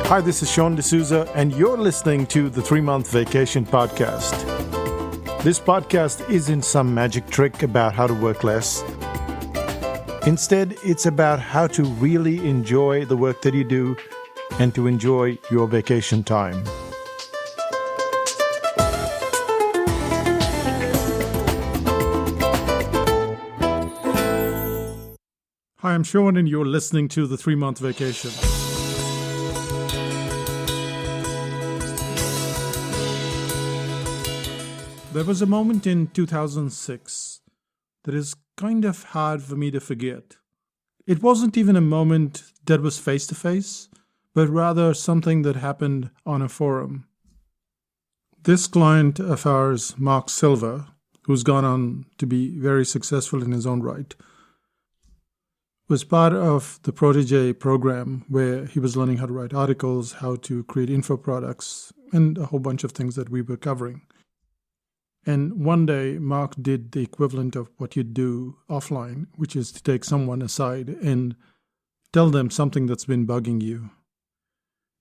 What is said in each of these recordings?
Hi, this is Sean D'Souza, and you're listening to the 3-Month Vacation Podcast. This podcast isn't some magic trick about how to work less. Instead, it's about how to really enjoy the work that you do and to enjoy your vacation time. Hi, I'm Sean, and you're listening to the 3-Month Vacation. There was a moment in 2006 that is kind of hard for me to forget. It wasn't even a moment that was face-to-face, but rather something that happened on a forum. This client of ours, Mark Silva, who's gone on to be very successful in his own right, was part of the Protégé program where he was learning how to write articles, how to create info products, and a whole bunch of things that we were covering. And one day, Mark did the equivalent of what you'd do offline, which is to take someone aside and tell them something that's been bugging you.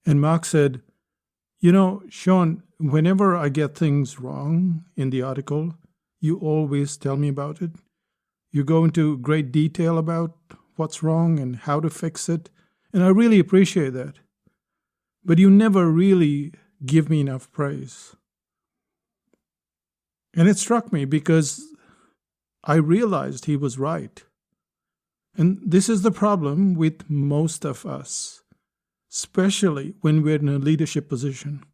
And Mark said, "You know, Sean, whenever I get things wrong in the article, you always tell me about it. You go into great detail about what's wrong and how to fix it, and I really appreciate that. But you never really give me enough praise." And it struck me because I realized he was right. And this is the problem with most of us, especially when we're in a leadership position.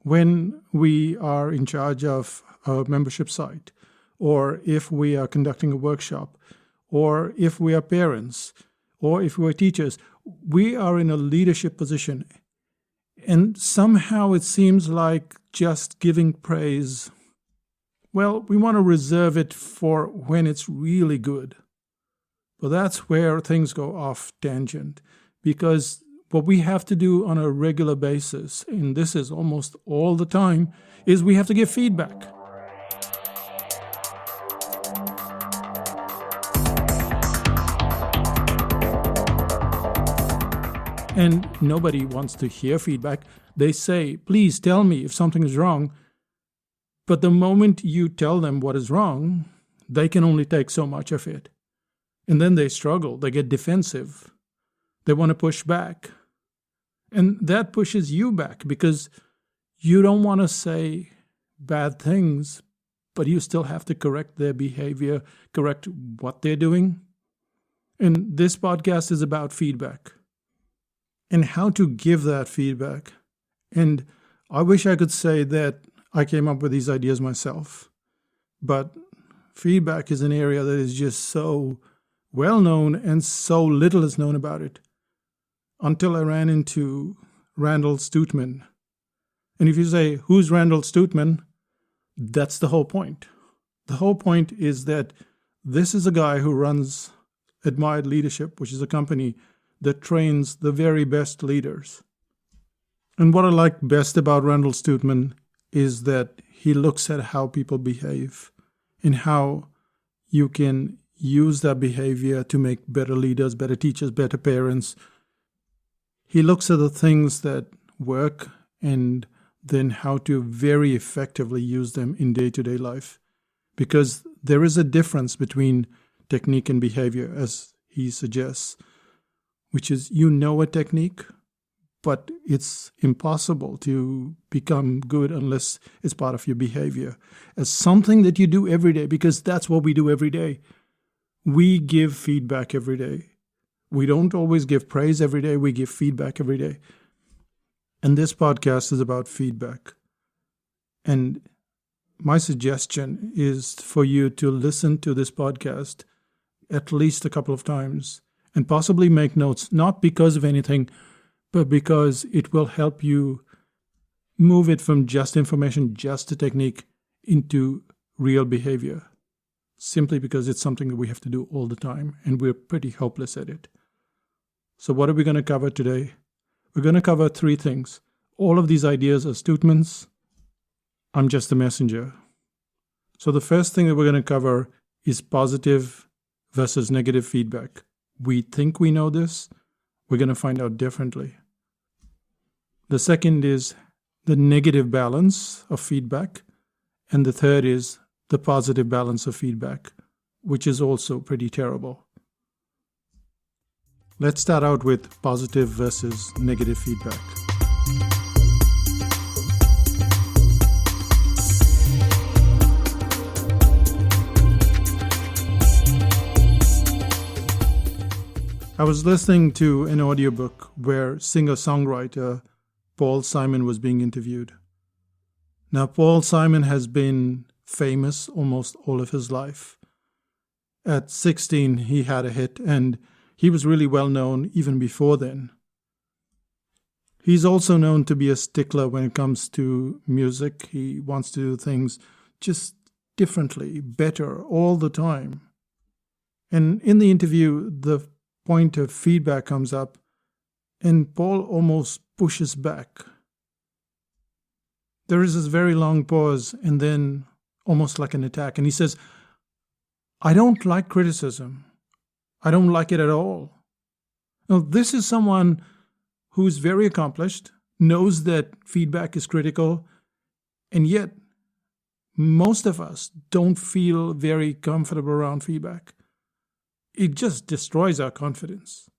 When we are in charge of a membership site, or if we are conducting a workshop, or if we are parents, or if we are teachers, we are in a leadership position. And somehow it seems like just giving praise, well, we want to reserve it for when it's really good. But that's where things go off tangent, because what we have to do on a regular basis, and this is almost all the time, is we have to give feedback. And nobody wants to hear feedback. They say, "Please tell me if something is wrong." But the moment you tell them what is wrong, they can only take so much of it. And then they struggle. They get defensive. They want to push back. And that pushes you back because you don't want to say bad things, but you still have to correct their behavior, correct what they're doing. And this podcast is about feedback and how to give that feedback. And I wish I could say that I came up with these ideas myself. But feedback is an area that is just so well known and so little is known about it. Until I ran into Randall Stutman. And if you say, "Who's Randall Stutman?" that's the whole point. The whole point is that this is a guy who runs Admired Leadership, which is a company that trains the very best leaders. And what I like best about Randall Stutman is that he looks at how people behave and how you can use that behavior to make better leaders, better teachers, better parents. He looks at the things that work and then how to very effectively use them in day-to-day life. Because there is a difference between technique and behavior, as he suggests, which is you know a technique, but it's impossible to become good unless it's part of your behavior. As something that you do every day, because that's what we do every day. We give feedback every day. We don't always give praise every day, we give feedback every day. And this podcast is about feedback. And my suggestion is for you to listen to this podcast at least a couple of times and possibly make notes, not because of anything, but because it will help you move it from just information, just a technique, into real behavior, simply because it's something that we have to do all the time, and we're pretty hopeless at it. So what are we going to cover today? We're going to cover 3 things. All of these ideas are Stutman's. I'm just a messenger. So the first thing that we're going to cover is positive versus negative feedback. We think we know this. We're going to find out differently. The second is the negative balance of feedback. And the third is the positive balance of feedback, which is also pretty terrible. Let's start out with positive versus negative feedback. I was listening to an audiobook where singer-songwriter Paul Simon was being interviewed. Now, Paul Simon has been famous almost all of his life. At 16, he had a hit, and he was really well known even before then. He's also known to be a stickler when it comes to music. He wants to do things just differently, better, all the time. And in the interview, the point of feedback comes up, and Paul almost pushes back. There is this very long pause, and then almost like an attack. And he says, I don't like criticism. I don't like it at all. Now, this is someone who's very accomplished, knows that feedback is critical, and yet most of us don't feel very comfortable around feedback. It just destroys our confidence,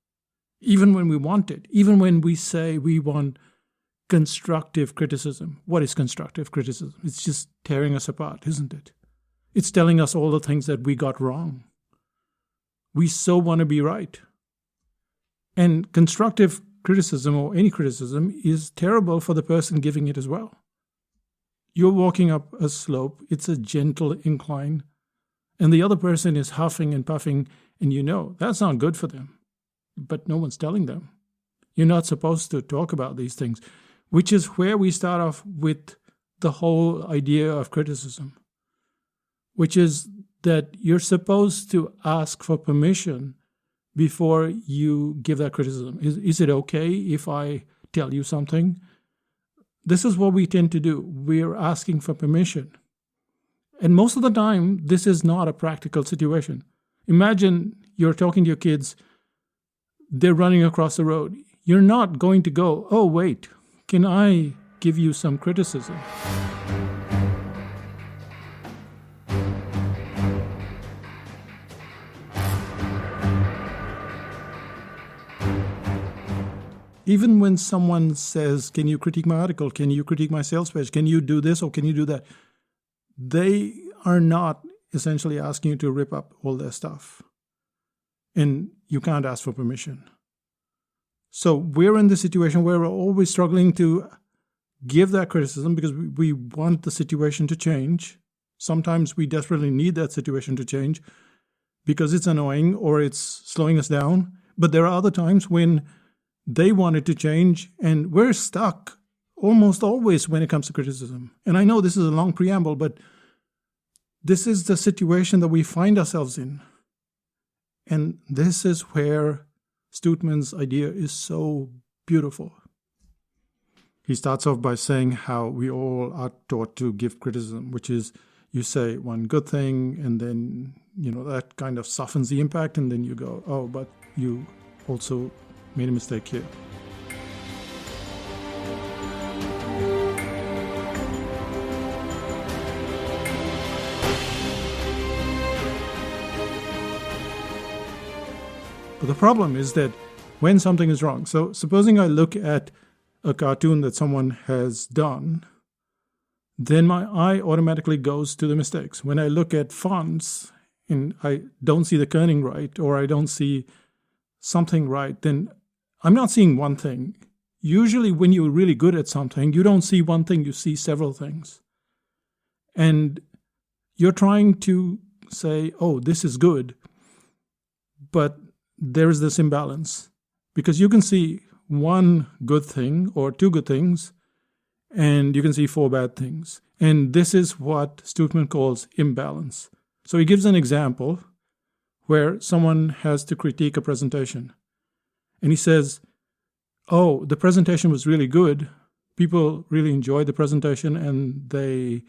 even when we want it, even when we say we want constructive criticism. What is constructive criticism? It's just tearing us apart, isn't it? It's telling us all the things that we got wrong. We so want to be right. And constructive criticism, or any criticism, is terrible for the person giving it as well. You're walking up a slope, it's a gentle incline, and the other person is huffing and puffing, and you know that's not good for them. But no one's telling them. You're not supposed to talk about these things, which is where we start off with the whole idea of criticism, which is that you're supposed to ask for permission before you give that criticism. Is it okay if I tell you something? This is what we tend to do. We're asking for permission. And most of the time, this is not a practical situation. Imagine you're talking to your kids, they're running across the road. You're not going to go, oh, wait, can I give you some criticism? Even when someone says, can you critique my article? Can you critique my sales page? Can you do this or can you do that? They are not essentially asking you to rip up all their stuff. And you can't ask for permission. So we're in this situation where we're always struggling to give that criticism because we want the situation to change. Sometimes we desperately need that situation to change because it's annoying or it's slowing us down. But there are other times when they want it to change and we're stuck almost always when it comes to criticism. And I know this is a long preamble, but this is the situation that we find ourselves in. And this is where Stoutman's idea is so beautiful. He starts off by saying how we all are taught to give criticism, which is you say one good thing and then, that kind of softens the impact. And then you go, oh, but you also made a mistake here. But the problem is that when something is wrong, so supposing I look at a cartoon that someone has done, then my eye automatically goes to the mistakes. When I look at fonts and I don't see the kerning right or I don't see something right, then I'm not seeing one thing. Usually when you're really good at something, you don't see one thing, you see several things. And you're trying to say, oh, this is good, but there's this imbalance because you can see one good thing or two good things and you can see four bad things. And this is what Stoutman calls imbalance. So he gives an example where someone has to critique a presentation. And he says, oh, the presentation was really good. People really enjoyed the presentation and they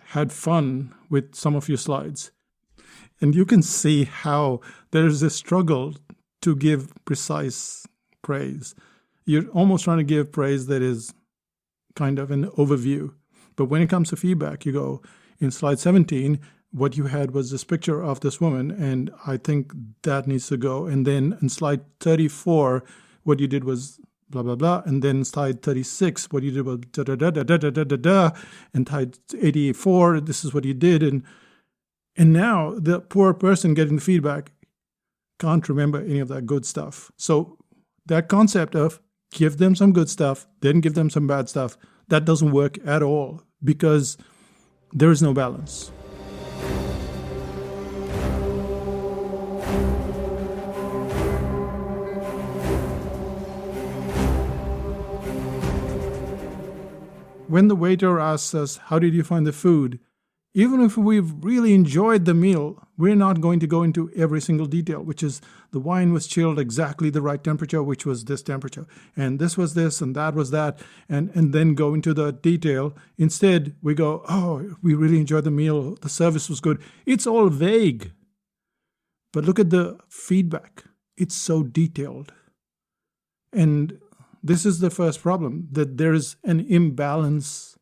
had fun with some of your slides. And you can see how there is a struggle to give precise praise. You're almost trying to give praise that is kind of an overview. But when it comes to feedback, you go, in slide 17, what you had was this picture of this woman, and I think that needs to go. And then in slide 34, what you did was blah, blah, blah. And then slide 36, what you did was da, da, da, da, da, da, da, da, da. And slide 84, this is what you did. And now the poor person getting the feedback can't remember any of that good stuff. So that concept of give them some good stuff, then give them some bad stuff, that doesn't work at all because there is no balance. When the waiter asks us, how did you find the food? Even if we've really enjoyed the meal, we're not going to go into every single detail, which is the wine was chilled exactly the right temperature, which was this temperature, and this was this, and that was that, and then go into the detail. Instead, we go, oh, we really enjoyed the meal, the service was good. It's all vague. But look at the feedback. It's so detailed. And this is the first problem, that there is an imbalance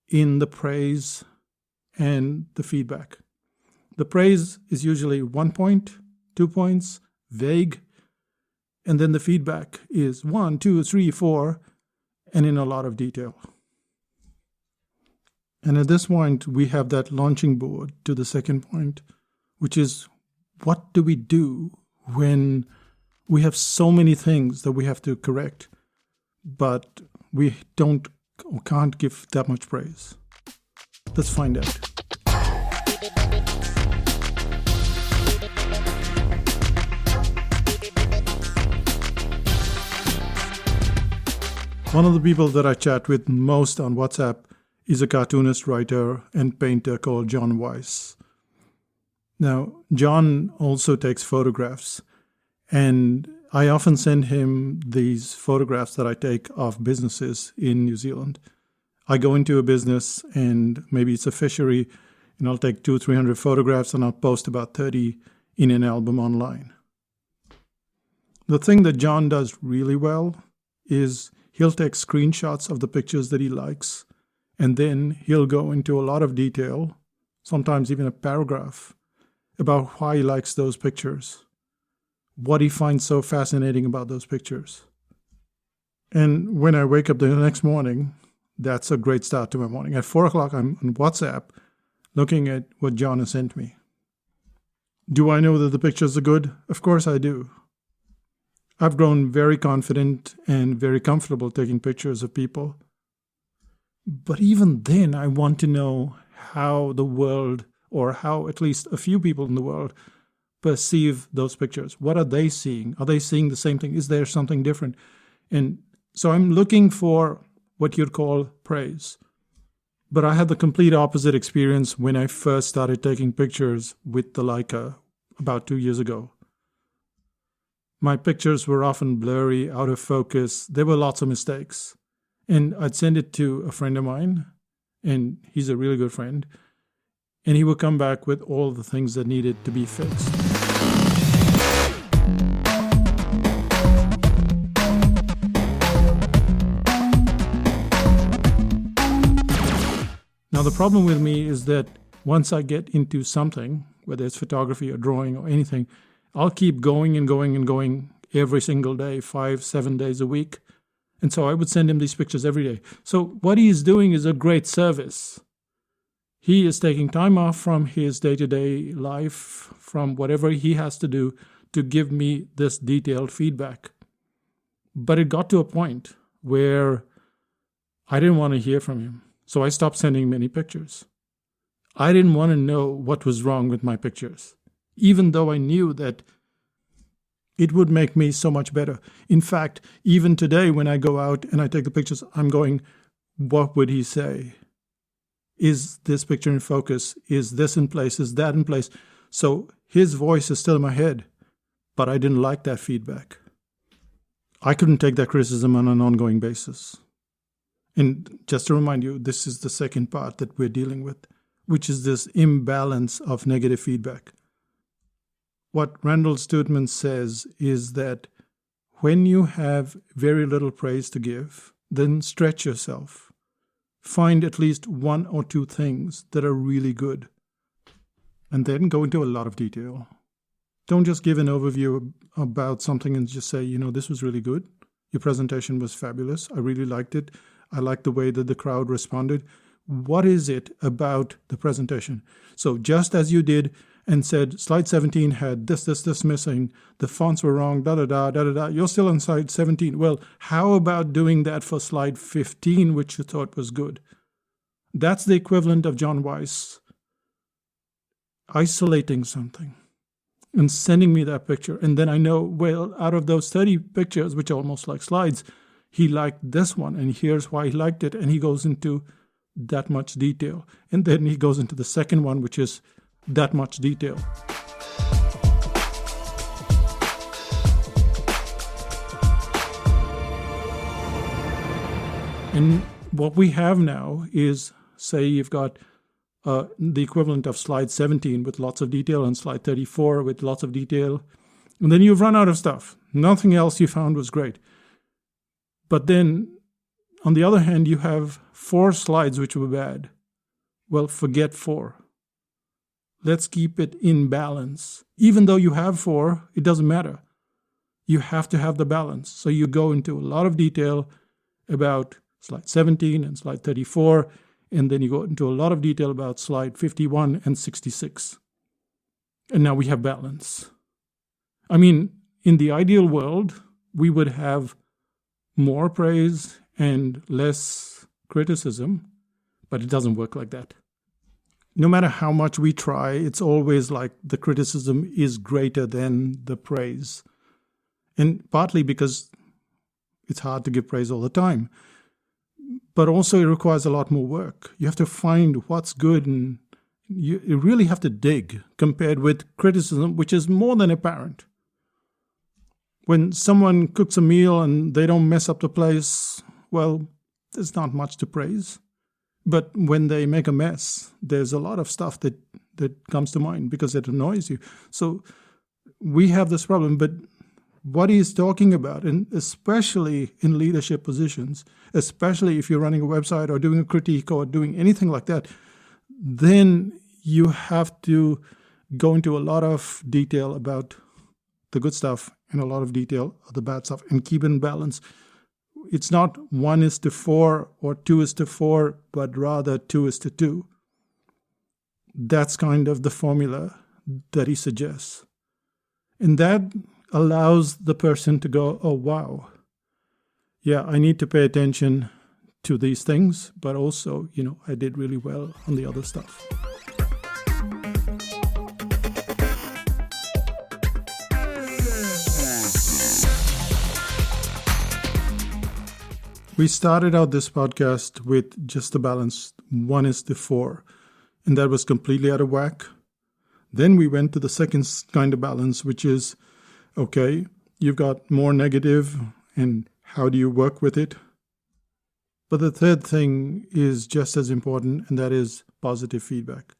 in the praise and the feedback. The praise is usually 1 point, 2 points, vague, and then the feedback is 1, 2, 3, 4, and in a lot of detail. And at this point, we have that launching board to the second point, which is what do we do when we have so many things that we have to correct, but we don't or can't give that much praise? Let's find out. One of the people that I chat with most on WhatsApp is a cartoonist, writer, and painter called John Weiss. Now, John also takes photographs, and I often send him these photographs that I take of businesses in New Zealand. I go into a business and maybe it's a fishery, and I'll take 200-300 photographs and I'll post about 30 in an album online. The thing that John does really well is he'll take screenshots of the pictures that he likes, and then he'll go into a lot of detail, sometimes even a paragraph, about why he likes those pictures, what he finds so fascinating about those pictures. And when I wake up the next morning, that's a great start to my morning. At 4 o'clock, I'm on WhatsApp looking at what John has sent me. Do I know that the pictures are good? Of course I do. I've grown very confident and very comfortable taking pictures of people. But even then, I want to know how the world, or how at least a few people in the world, perceive those pictures. What are they seeing? Are they seeing the same thing? Is there something different? And so I'm looking for what you'd call praise. But I had the complete opposite experience when I first started taking pictures with the Leica about 2 years ago. My pictures were often blurry, out of focus. There were lots of mistakes. And I'd send it to a friend of mine, and he's a really good friend, and he would come back with all the things that needed to be fixed. Now, the problem with me is that once I get into something, whether it's photography or drawing or anything, I'll keep going and going and going every single day, 5-7 days a week. And so I would send him these pictures every day. So what he is doing is a great service. He is taking time off from his day-to-day life, from whatever he has to do, to give me this detailed feedback. But it got to a point where I didn't want to hear from him. So I stopped sending many pictures. I didn't want to know what was wrong with my pictures, even though I knew that it would make me so much better. In fact, even today when I go out and I take the pictures, I'm going, what would he say? Is this picture in focus? Is this in place? Is that in place? So his voice is still in my head, but I didn't like that feedback. I couldn't take that criticism on an ongoing basis. And just to remind you, this is the second part that we're dealing with, which is this imbalance of negative feedback. What Randall Stutman says is that when you have very little praise to give, then stretch yourself. Find at least one or two things that are really good, and then go into a lot of detail. Don't just give an overview about something and just say, this was really good. Your presentation was fabulous. I really liked it. I liked the way that the crowd responded. What is it about the presentation? So just as you did and said, slide 17 had this missing, the fonts were wrong, da-da-da, you're still on slide 17. Well, how about doing that for slide 15, which you thought was good? That's the equivalent of John Weiss isolating something and sending me that picture. And then I know, well, out of those 30 pictures, which are almost like slides, he liked this one, and here's why he liked it. And he goes into that much detail. And then he goes into the second one, which is that much detail. And what we have now is, say you've got the equivalent of slide 17 with lots of detail and slide 34 with lots of detail. And then you've run out of stuff. Nothing else you found was great. But then, on the other hand, you have 4 slides which were bad. Well, forget 4. Let's keep it in balance. Even though you have 4, it doesn't matter. You have to have the balance. So you go into a lot of detail about slide 17 and slide 34, and then you go into a lot of detail about slide 51 and 66. And now we have balance. I mean, in the ideal world, we would have more praise and less criticism, but it doesn't work like that. No matter how much we try, it's always like the criticism is greater than the praise. And partly because it's hard to give praise all the time, but also it requires a lot more work. You have to find what's good, and you really have to dig compared with criticism, which is more than apparent. When someone cooks a meal and they don't mess up the place, well, there's not much to praise. But when they make a mess, there's a lot of stuff that comes to mind because it annoys you. So we have this problem, but what he's talking about, and especially in leadership positions, especially if you're running a website or doing a critique or doing anything like that, then you have to go into a lot of detail about the good stuff and a lot of detail of the bad stuff and keep it in balance. It's not 1:4 or 2:4, but rather 2:2. That's kind of the formula that he suggests. And that allows the person to go, oh, wow. Yeah, I need to pay attention to these things, but also, I did really well on the other stuff. We started out this podcast with just the balance 1:4, and that was completely out of whack. Then we went to the second kind of balance, which is, okay, you've got more negative, and how do you work with it? But the third thing is just as important, and that is positive feedback.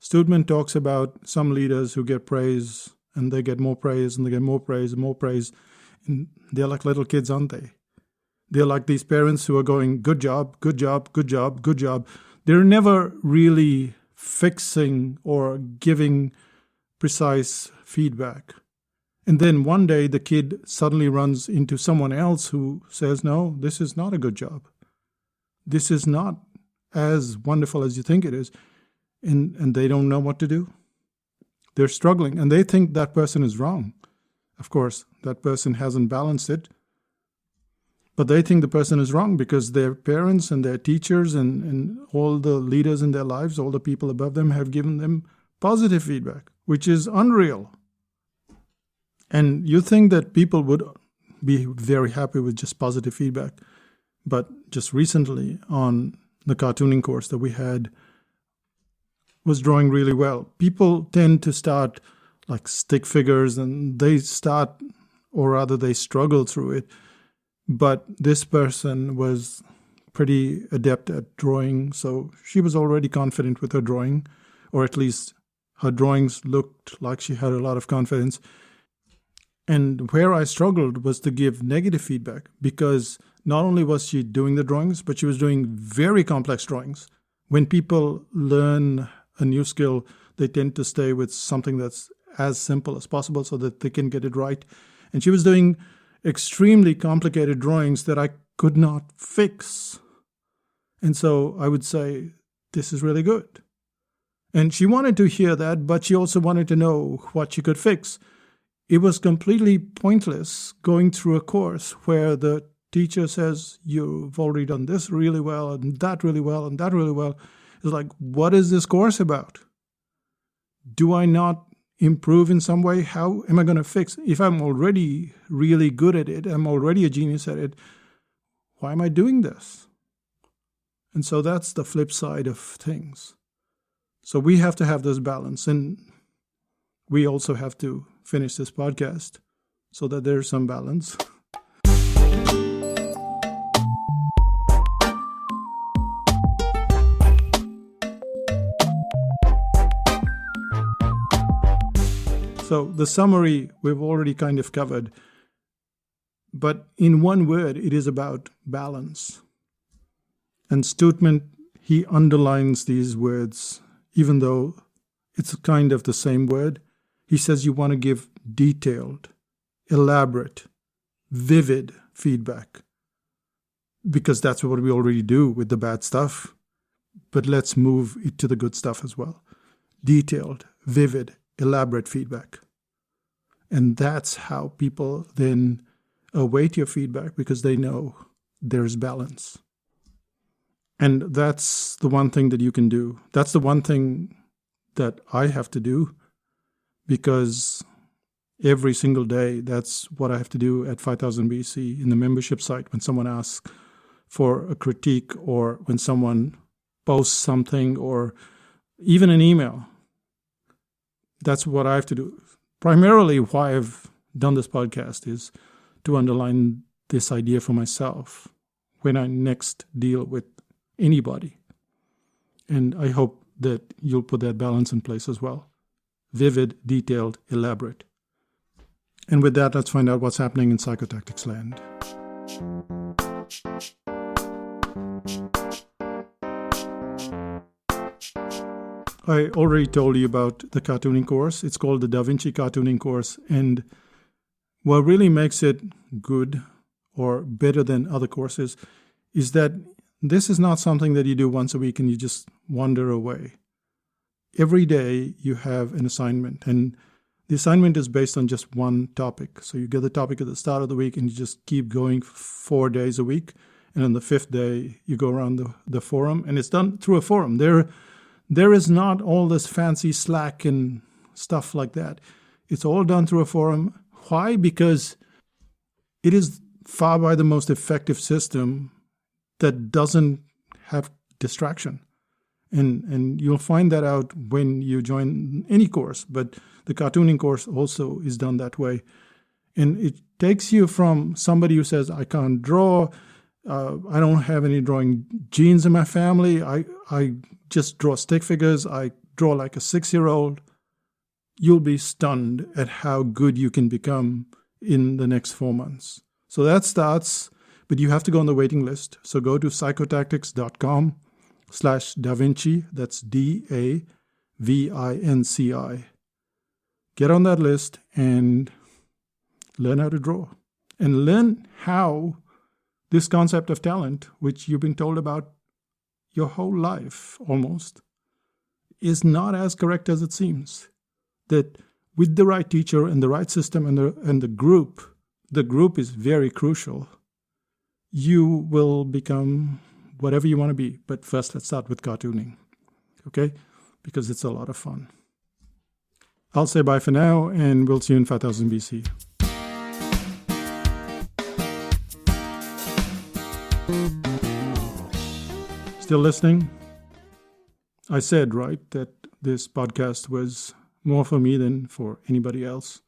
Studman talks about some leaders who get praise, and they get more praise, and they get more praise, and more praise. And they're like little kids, aren't they? They're like these parents who are going, good job, good job, good job, good job. They're never really fixing or giving precise feedback. And then one day the kid suddenly runs into someone else who says, no, this is not a good job. This is not as wonderful as you think it is. And they don't know what to do. They're struggling, and they think that person is wrong. Of course, that person hasn't balanced it. But they think the person is wrong because their parents and their teachers and all the leaders in their lives, all the people above them have given them positive feedback, which is unreal. And you think that people would be very happy with just positive feedback. But just recently on the cartooning course that we had was drawing really well. People tend to start like stick figures, and they struggle through it. But this person was pretty adept at drawing, so she was already confident with her drawing, or at least her drawings looked like she had a lot of confidence. And where I struggled was to give negative feedback, because not only was she doing the drawings, but she was doing very complex drawings. When people learn a new skill, they tend to stay with something that's as simple as possible so that they can get it right. And she was doing extremely complicated drawings that I could not fix. And so I would say, this is really good. And she wanted to hear that, but she also wanted to know what she could fix. It was completely pointless going through a course where the teacher says, you've already done this really well, and that really well, and that really well. It's like, what is this course about? Do I not improve in some way? How am I going to fix? If I'm already really good at it, I'm already a genius at it, why am I doing this? And so that's the flip side of things. So we have to have this balance, and we also have to finish this podcast so that there's some balance. So the summary we've already kind of covered, but in one word, it is about balance. And Stoutman, he underlines these words, even though it's kind of the same word. He says you want to give detailed, elaborate, vivid feedback, because that's what we already do with the bad stuff. But let's move it to the good stuff as well. Detailed, vivid, elaborate feedback. And that's how people then await your feedback, because they know there's balance. And that's the one thing that you can do. That's the one thing that I have to do, because every single day, that's what I have to do at 5000 BC in the membership site when someone asks for a critique, or when someone posts something, or even an email. That's what I have to do. Primarily why I've done this podcast is to underline this idea for myself when I next deal with anybody. And I hope that you'll put that balance in place as well. Vivid, detailed, elaborate. And with that, let's find out what's happening in Psychotactics land. I already told you about the cartooning course. It's called the Da Vinci Cartooning Course. And what really makes it good or better than other courses is that this is not something that you do once a week and you just wander away. Every day you have an assignment, and the assignment is based on just one topic. So you get the topic at the start of the week and you just keep going 4 days a week. And on the 5th day, you go around the forum, and it's done through a forum. There is not all this fancy Slack and stuff like that. It's all done through a forum. Why? Because it is far by the most effective system that doesn't have distraction. And you'll find that out when you join any course. But the cartooning course also is done that way. And it takes you from somebody who says, I can't draw, I don't have any drawing genes in my family, I just draw stick figures, I draw like a 6-year-old. You'll be stunned at how good you can become in the next 4 months. So that starts, but you have to go on the waiting list. So go to psychotactics.com/DaVinci, that's DaVinci. Get on that list and learn how to draw. And learn how this concept of talent, which you've been told about your whole life almost, is not as correct as it seems. That with the right teacher and the right system and the group is very crucial. You will become whatever you want to be. But first, let's start with cartooning, okay? Because it's a lot of fun. I'll say bye for now, and we'll see you in 5000 BC. Still listening? I said, right, that this podcast was more for me than for anybody else.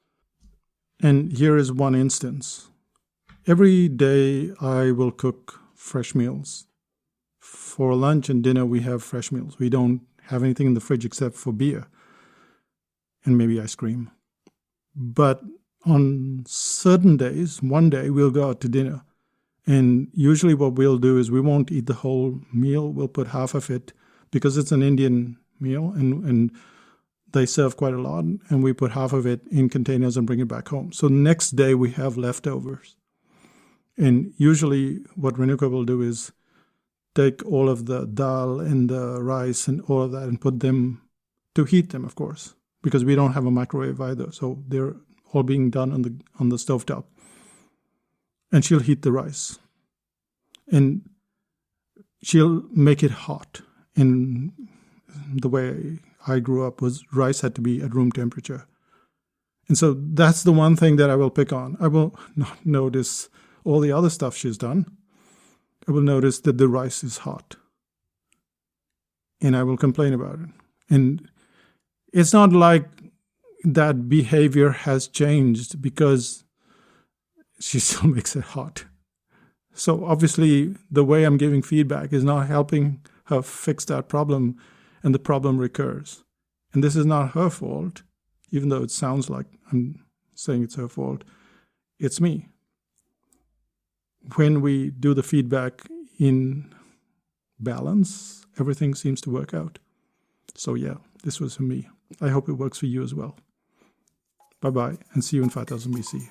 And here is one instance. Every day I will cook fresh meals. For lunch and dinner, we have fresh meals. We don't have anything in the fridge except for beer and maybe ice cream. But On certain days, one day we'll go out to dinner. And usually what we'll do is we won't eat the whole meal. We'll put half of it, because it's an Indian meal and they serve quite a lot. And we put half of it in containers and bring it back home. So next day we have leftovers. And usually what Renuka will do is take all of the dal and the rice and all of that and put them to heat them, of course, because we don't have a microwave either. So they're all being done on the stovetop. And she'll heat the rice. And she'll make it hot. And the way I grew up was rice had to be at room temperature. And so that's the one thing that I will pick on. I will not notice all the other stuff she's done. I will notice that the rice is hot. And I will complain about it. And it's not like that behavior has changed because she still makes it hot. So obviously the way I'm giving feedback is not helping her fix that problem, and the problem recurs. And this is not her fault, even though it sounds like I'm saying it's her fault. It's me. When we do the feedback in balance, everything seems to work out. So yeah, this was for me. I hope it works for you as well. Bye-bye, and see you in 5000 BC.